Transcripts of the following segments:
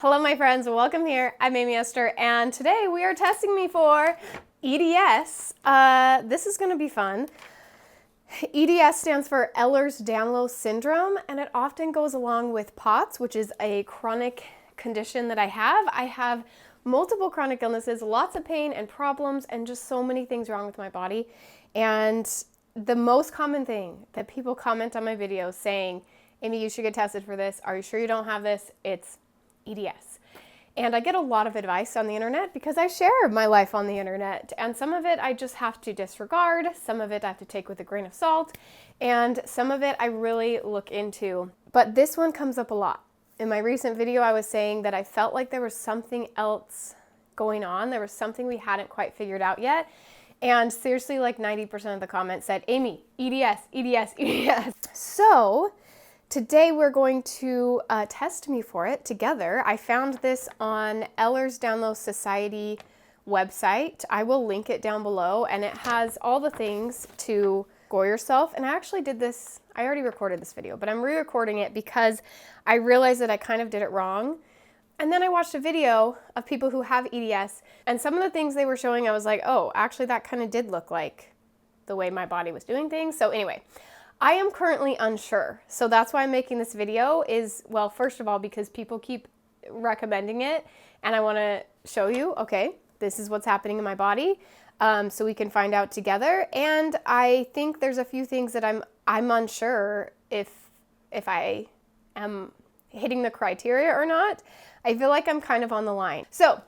Hello my friends, welcome here. I'm Aimee Esther, and today we are testing me for EDS. This is going to be fun. EDS stands for Ehlers-Danlos syndrome, and it often goes along with POTS, which is a chronic condition that I have. I have multiple chronic illnesses, lots of pain and problems, and just so many things wrong with my body. And the most common thing that people comment on my videos saying, Aimee, you should get tested for this. Are you sure you don't have this? It's EDS. And I get a lot of advice on the internet because I share my life on the internet, and some of it I just have to disregard, some of it I have to take with a grain of salt, and some of it I really look into. But this one comes up a lot. In my recent video I was saying that I felt like there was something else going on, there was something we hadn't quite figured out yet, and seriously like 90% of the comments said, Aimee, EDS, EDS, EDS. So today we're going to test me for it together. I found this on Ehlers-Danlos Society website. I will link it down below, and it has all the things to score yourself. And I actually did this, I already recorded this video, but I'm re-recording it because I realized that I kind of did it wrong. And then I watched a video of people who have EDS, and some of the things they were showing, I was like, oh, actually that kind of did look like the way my body was doing things. So anyway, I am currently unsure, so that's why I'm making this video is, well, first of all, because people keep recommending it, and I want to show you, okay, this is what's happening in my body, so we can find out together. And I think there's a few things that I'm unsure if I am hitting the criteria or not. I feel like I'm kind of on the line. So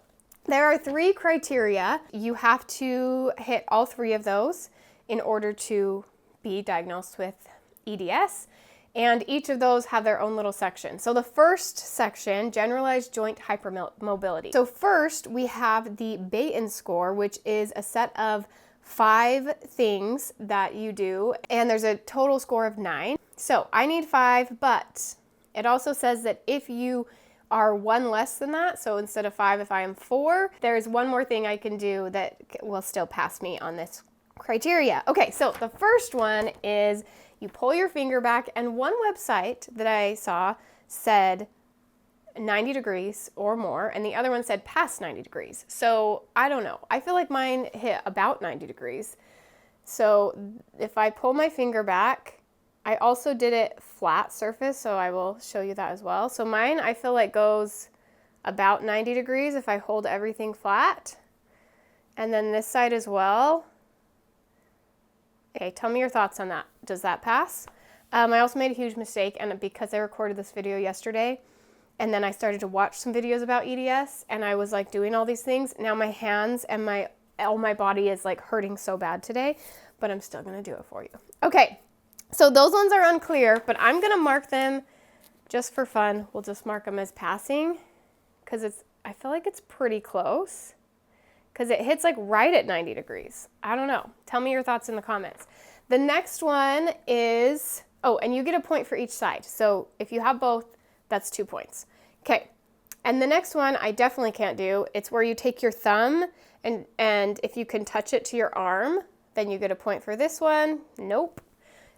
there are 3 criteria. You have to hit all 3 of those in order to be diagnosed with EDS, and each of those have their own little section. So the first section, generalized joint hypermobility. So first we have the Beighton score, which is a set of 5 things that you do, and there's a total score of 9. So I need 5, but it also says that if you are 1 less than that, so instead of 5, if I am 4, there's one more thing I can do that will still pass me on this criteria. Okay, so the first one is you pull your finger back, and one website that I saw said 90 degrees or more, and the other one said past 90 degrees. So I don't know. I feel like mine hit about 90 degrees. So if I pull my finger back, I also did it flat surface, so I will show you that as well. So mine, I feel like goes about 90 degrees if I hold everything flat. And then this side as well. Okay, tell me your thoughts on that. Does that pass? I also made a huge mistake, and because I recorded this video yesterday, and then I started to watch some videos about EDS, and I was like doing all these things. Now my hands and all my body is like hurting so bad today, but I'm still gonna do it for you. Okay, so those ones are unclear, but I'm gonna mark them just for fun. We'll just mark them as passing, because I feel like it's pretty close. Because it hits like right at 90 degrees. I don't know. Tell me your thoughts in the comments. The next one is, oh, and you get a point for each side. So if you have both, that's 2 points. Okay, and the next one I definitely can't do. It's where you take your thumb, and if you can touch it to your arm, then you get a point for this one. Nope.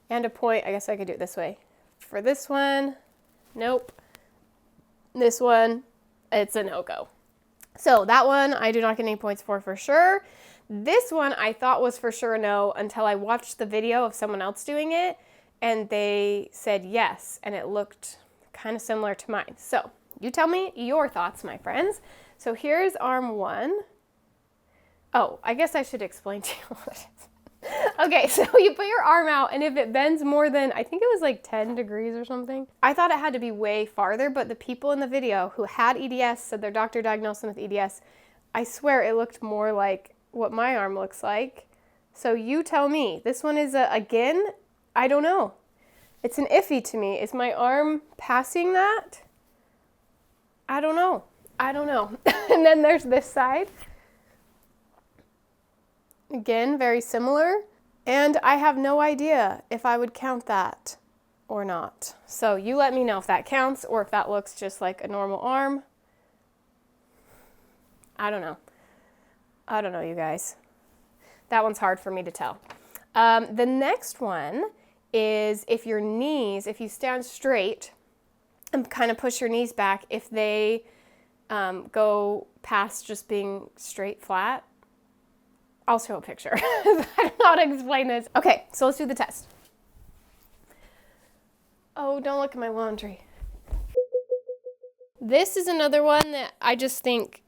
And a point, I guess I could do it this way. For this one, nope. This one, it's a no-go. So that one I do not get any points for sure. This one I thought was for sure no until I watched the video of someone else doing it, and they said yes, and it looked kind of similar to mine. So you tell me your thoughts, my friends. So here's arm 1. Oh, I guess I should explain to you what it is. Okay, so you put your arm out, and if it bends more than, I think it was like 10 degrees or something. I thought it had to be way farther, but the people in the video who had EDS said their doctor diagnosed them with EDS. I swear it looked more like what my arm looks like. So you tell me. This one is, again, I don't know. It's an iffy to me. Is my arm passing that? I don't know. I don't know. And then there's this side. Again, very similar, and I have no idea if I would count that or not. So you let me know if that counts or if that looks just like a normal arm. I don't know. I don't know, you guys. That one's hard for me to tell. The next one is if you stand straight and kind of push your knees back, if they go past just being straight flat. I'll show a picture. I don't know how to explain this. Okay, so let's do the test. Oh, don't look at my laundry. This is another one that I just think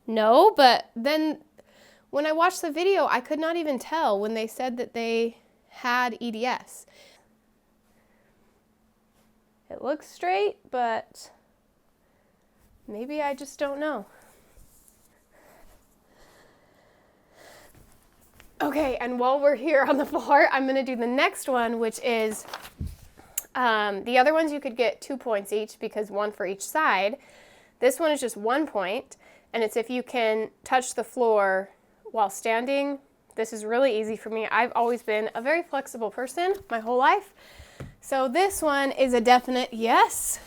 no, but then when I watched the video, I could not even tell when they said that they had EDS. It looks straight, but maybe I just don't know. Okay, and while we're here on the floor, I'm gonna do the next one, which is, the other ones you could get 2 points each because one for each side. This one is just 1 point, and it's if you can touch the floor while standing. This is really easy for me. I've always been a very flexible person my whole life. So this one is a definite yes.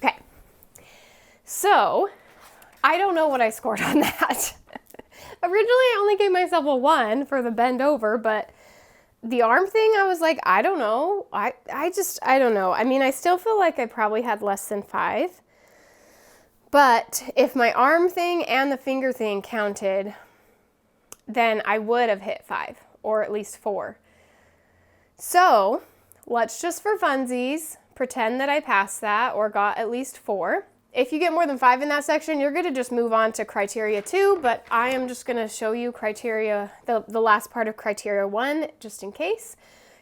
Okay, so I don't know what I scored on that. Originally, I only gave myself a 1 for the bend over, but the arm thing, I was like, I don't know. I don't know. I mean, I still feel like I probably had less than 5. But if my arm thing and the finger thing counted, then I would have hit 5, or at least 4. So let's just for funsies pretend that I passed that or got at least 4. If you get more than 5 in that section, you're going to just move on to criteria 2, but I am just going to show you criteria, the last part of criteria 1, just in case.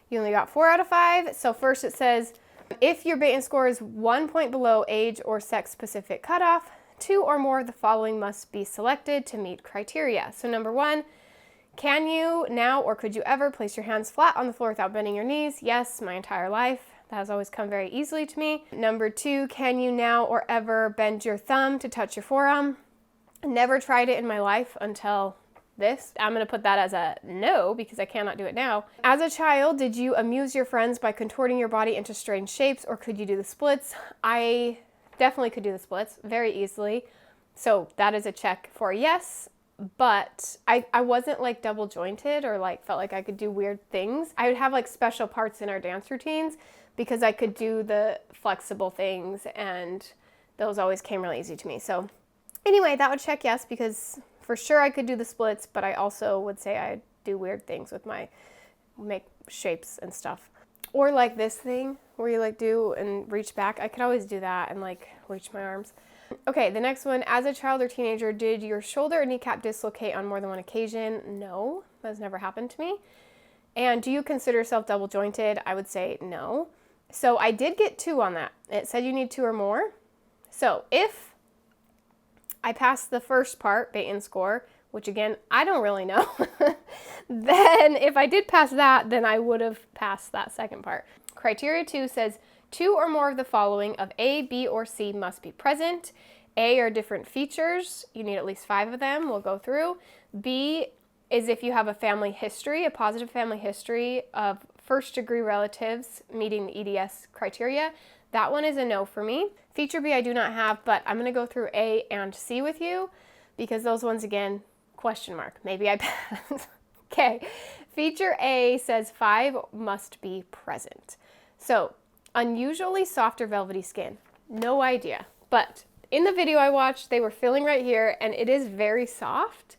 You only got 4 out of 5. So first it says, if your Beighton score is 1 point below age or sex-specific cutoff, 2 or more of the following must be selected to meet criteria. So number 1, can you now or could you ever place your hands flat on the floor without bending your knees? Yes, my entire life. That has always come very easily to me. Number 2, can you now or ever bend your thumb to touch your forearm? Never tried it in my life until this. I'm gonna put that as a no because I cannot do it now. As a child, did you amuse your friends by contorting your body into strange shapes, or could you do the splits? I definitely could do the splits very easily. So that is a check for yes, but I wasn't like double jointed or like felt like I could do weird things. I would have like special parts in our dance routines because I could do the flexible things, and those always came really easy to me. So anyway, that would check yes, because for sure I could do the splits, but I also would say I'd do weird things with make shapes and stuff. Or like this thing where you like do and reach back. I could always do that and like reach my arms. Okay, the next one, as a child or teenager, did your shoulder or kneecap dislocate on more than one occasion? No, that's never happened to me. And do you consider yourself double jointed? I would say no. So I did get 2 on that. It said you need 2 or more. So if I passed the first part, Beighton score, which again, I don't really know, then if I did pass that, then I would have passed that second part. Criteria 2 says 2 or more of the following of A, B, or C must be present. A are different features. You need at least 5 of them. We'll go through. B is if you have a family history, a positive family history of first-degree relatives meeting the EDS criteria. That one is a no for me. Feature B I do not have, but I'm going to go through A and C with you because those ones, again, question mark. Maybe I pass. Okay. Feature A says 5 must be present. So, unusually soft or velvety skin. No idea. But in the video I watched, they were feeling right here, and it is very soft.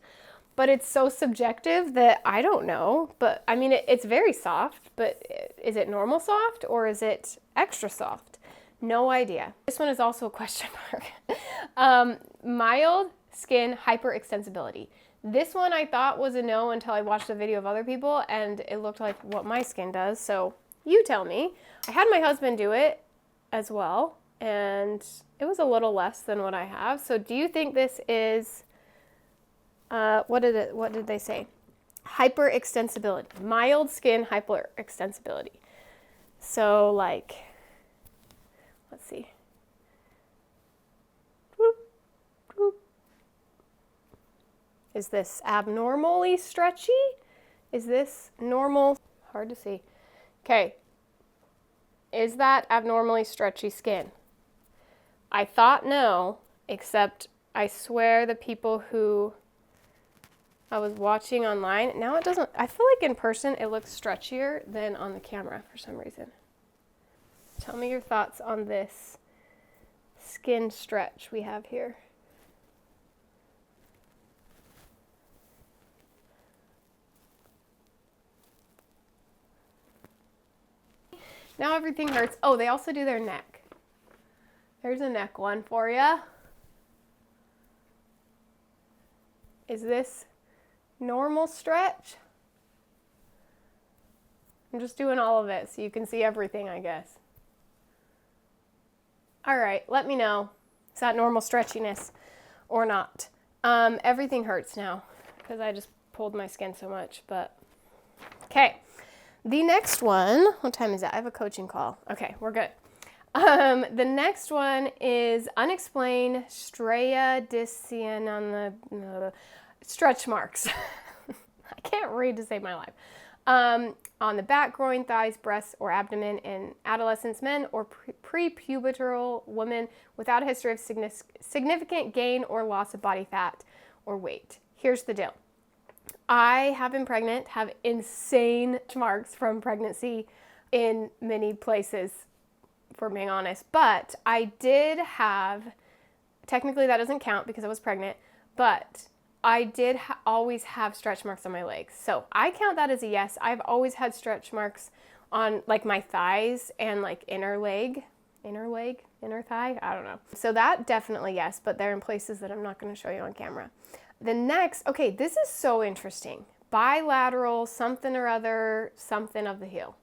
But it's so subjective that I don't know. But I mean, it's very soft, but is it normal soft or is it extra soft? No idea. This one is also a question mark. Mild skin hyperextensibility. This one I thought was a no until I watched a video of other people and it looked like what my skin does. So you tell me. I had my husband do it as well, and it was a little less than what I have. So do you think this is what did they say? Hyperextensibility, mild skin hyperextensibility. So like, let's see. Is this abnormally stretchy? Is this normal? Hard to see. Okay. Is that abnormally stretchy skin? I thought no, except I swear the people who I was watching online. Now it doesn't, I feel like in person it looks stretchier than on the camera for some reason. Tell me your thoughts on this skin stretch we have here. Now everything hurts. Oh, they also do their neck. There's a neck one for you. Is this normal stretch? I'm just doing all of it so you can see everything, I guess. All right, let me know. Is that normal stretchiness or not? Everything hurts now because I just pulled my skin so much, but okay. The next one, what time is it? I have a coaching call. Okay, we're good. The next one is unexplained striaticine on the stretch marks. I can't read to save my life. On the back, groin, thighs, breasts, or abdomen in adolescents, men, or prepubertal women without a history of significant gain or loss of body fat or weight. Here's the deal. I have been pregnant, have insane marks from pregnancy in many places, for being honest, but I did have, technically that doesn't count because I was pregnant, but I did always have stretch marks on my legs. So I count that as a yes. I've always had stretch marks on like my thighs and like inner thigh, I don't know. So that definitely yes, but they're in places that I'm not going to show you on camera. The next, okay, this is so interesting. Bilateral something or other, something of the heel.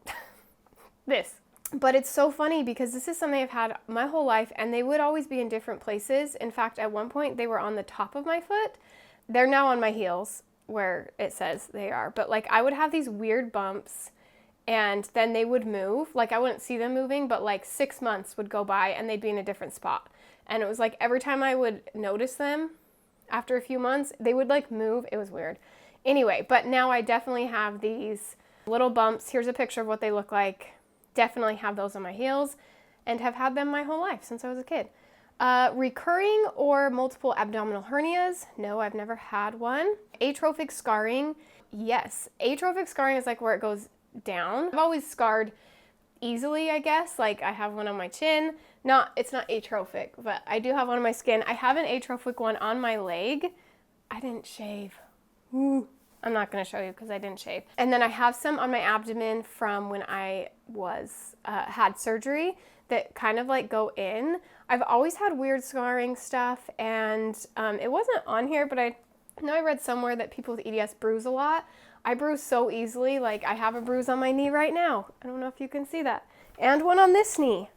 This. But it's so funny because this is something I've had my whole life and they would always be in different places. In fact, at one point they were on the top of my foot. They're now on my heels where it says they are. But like I would have these weird bumps and then they would move. Like I wouldn't see them moving, but like 6 months would go by and they'd be in a different spot. And it was like every time I would notice them, after a few months, they would like move. It was weird. Anyway, but now I definitely have these little bumps. Here's a picture of what they look like. Definitely have those on my heels and have had them my whole life since I was a kid. Recurring or multiple abdominal hernias. No, I've never had one. Atrophic scarring. Yes. Atrophic scarring is like where it goes down. I've always scarred easily, I guess. Like I have one on my chin. It's not atrophic, but I do have one on my skin. I have an atrophic one on my leg. I didn't shave. Ooh. I'm not going to show you because I didn't shave. And then I have some on my abdomen from when I had surgery that kind of like go in. I've always had weird scarring stuff and it wasn't on here, but I know I read somewhere that people with EDS bruise a lot. I bruise so easily. Like I have a bruise on my knee right now. I don't know if you can see that. And one on this knee.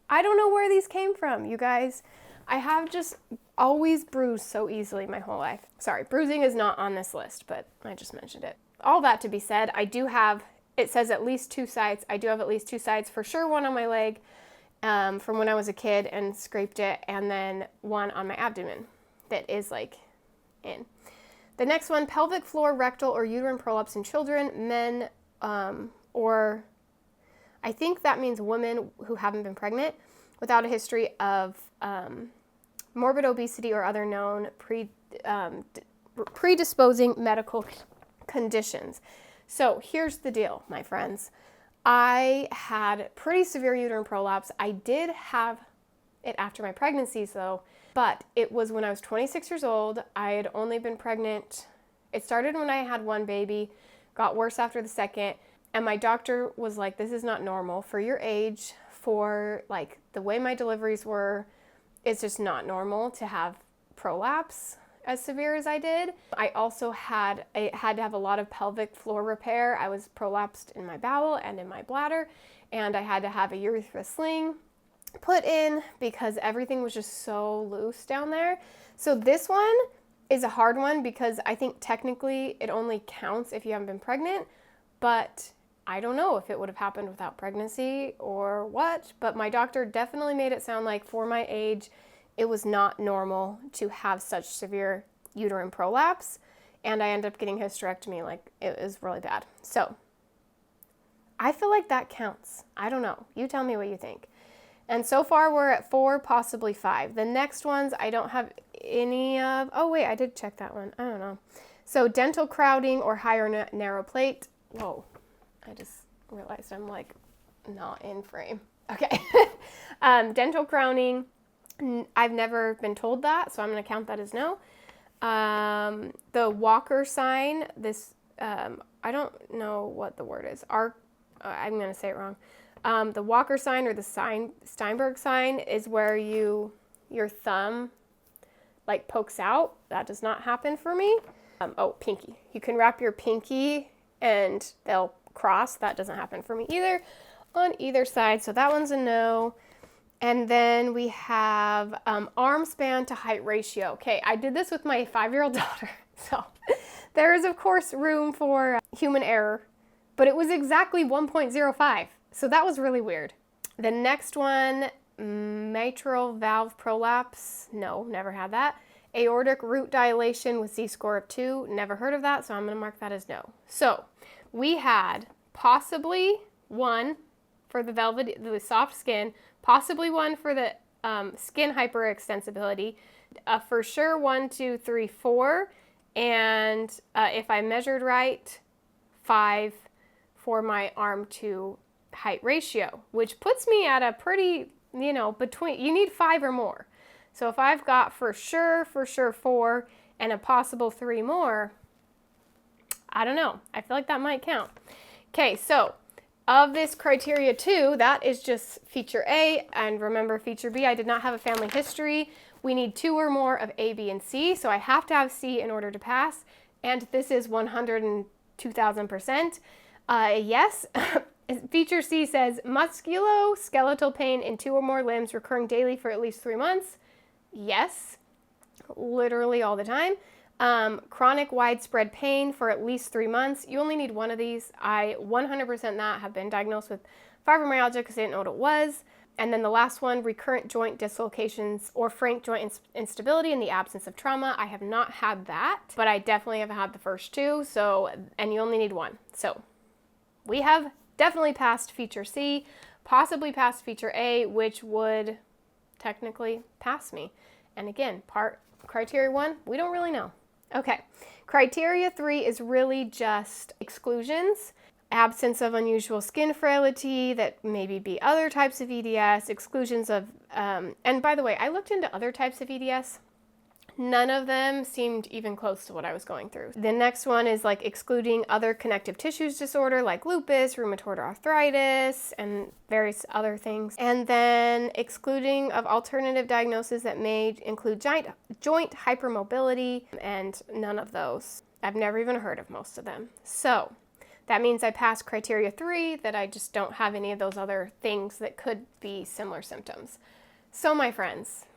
I don't know where these came from, you guys. I have just always bruised so easily my whole life. Sorry, bruising is not on this list, but I just mentioned it. All that to be said, I do have, it says at least 2 sites. I do have at least 2 sites, for sure one on my leg from when I was a kid and scraped it, and then one on my abdomen that is like in. The next one, pelvic floor, rectal, or uterine prolapse in children, men, or I think that means women who haven't been pregnant without a history of morbid obesity or other known predisposing medical conditions. So here's the deal, my friends. I had pretty severe uterine prolapse. I did have it after my pregnancies though, but it was when I was 26 years old. I had only been pregnant. It started when I had one baby, got worse after the second, and my doctor was like, this is not normal for your age, for like the way my deliveries were. It's just not normal to have prolapse as severe as I did. I also had to have a lot of pelvic floor repair. I was prolapsed in my bowel and in my bladder, and I had to have a urethra sling put in because everything was just so loose down there. So this one is a hard one because I think technically it only counts if you haven't been pregnant, but I don't know if it would have happened without pregnancy or what, but my doctor definitely made it sound like for my age, it was not normal to have such severe uterine prolapse, and I ended up getting hysterectomy. Like, it was really bad. So I feel like that counts. I don't know. You tell me what you think. And so far we're at 4, possibly 5. The next ones I don't have any of. Oh wait, I did check that one. I don't know. So dental crowding or higher narrow plate. Whoa, I just realized I'm like not in frame. Okay. Dental crowning. I've never been told that, so I'm going to count that as no. The Walker sign, this, I don't know what the word is. I'm going to say it wrong. The Walker sign or the Steinberg sign is where your thumb like pokes out. That does not happen for me. Pinky. You can wrap your pinky and they'll cross. That doesn't happen for me either on either side. So that one's a no. And then we have arm span to height ratio. Okay, I did this with my 5-year-old daughter. So there is, of course, room for human error, but it was exactly 1.05. So that was really weird. The next one, mitral valve prolapse. No, never had that. Aortic root dilation with Z-score of 2. Never heard of that, so I'm going to mark that as no. So we had possibly 1 for the soft skin, possibly 1 for the skin hyperextensibility, for sure 1, 2, 3, 4, and if I measured right, 5 for my arm to height ratio, which puts me at a pretty, between, you need 5 or more. So if I've got for sure 4 and a possible 3 more, I don't know. I feel like that might count. Okay, so of this criteria 2, that is just feature A, and remember feature B, I did not have a family history. We need 2 or more of A, B, and C, so I have to have C in order to pass, and this is 102,000%. Yes. Feature C says musculoskeletal pain in 2 or more limbs recurring daily for at least 3 months. Yes, literally all the time. Chronic widespread pain for at least 3 months. You only need 1 of these. I 100% that have been diagnosed with fibromyalgia because I didn't know what it was. And then the last one, recurrent joint dislocations or frank joint instability in the absence of trauma. I have not had that, but I definitely have had the first 2. So, and you only need 1. So we have definitely passed feature C, possibly passed feature A, which would technically pass me. And again, criteria 1, we don't really know. Okay, criteria 3 is really just exclusions, absence of unusual skin frailty that maybe be other types of EDS, exclusions of, and by the way, I looked into other types of EDS. None of them seemed even close to what I was going through. The next one is like excluding other connective tissues disorder like lupus, rheumatoid arthritis, and various other things. And then excluding of alternative diagnoses that may include joint hypermobility, and none of those. I've never even heard of most of them. So that means I passed criteria 3, that I just don't have any of those other things that could be similar symptoms. So my friends,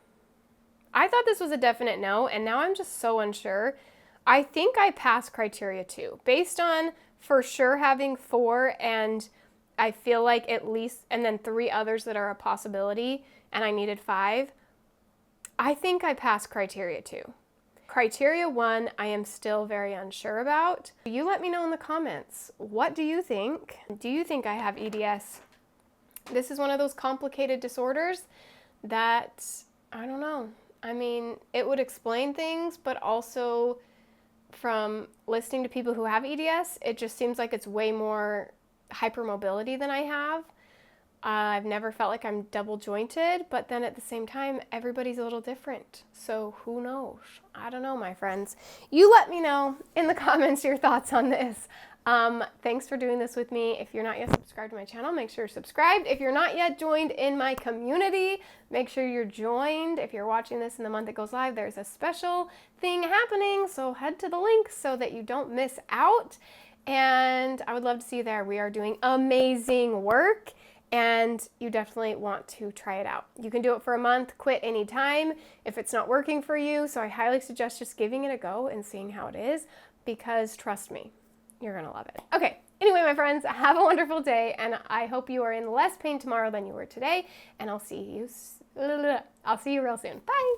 I thought this was a definite no, and now I'm just so unsure. I think I passed criteria 2 based on for sure having 4, and I feel like at least, and then 3 others that are a possibility, and I needed 5. I think I passed criteria 2. Criteria 1, I am still very unsure about. You let me know in the comments. What do you think? Do you think I have EDS? This is one of those complicated disorders that, I don't know. I mean, it would explain things, but also from listening to people who have EDS, it just seems like it's way more hypermobility than I have. I've never felt like I'm double jointed, but then at the same time, everybody's a little different. So who knows? I don't know, my friends. You let me know in the comments your thoughts on this. Thanks for doing this with me. If you're not yet subscribed to my channel, make sure you're subscribed. If you're not yet joined in my community, make sure you're joined. If you're watching this in the month it goes live, there's a special thing happening. So head to the link so that you don't miss out. And I would love to see you there. We are doing amazing work, and you definitely want to try it out. You can do it for a month, quit anytime if it's not working for you. So I highly suggest just giving it a go and seeing how it is, because trust me, you're gonna love it. Okay, anyway, my friends, have a wonderful day, and I hope you are in less pain tomorrow than you were today, and I'll see you real soon. Bye.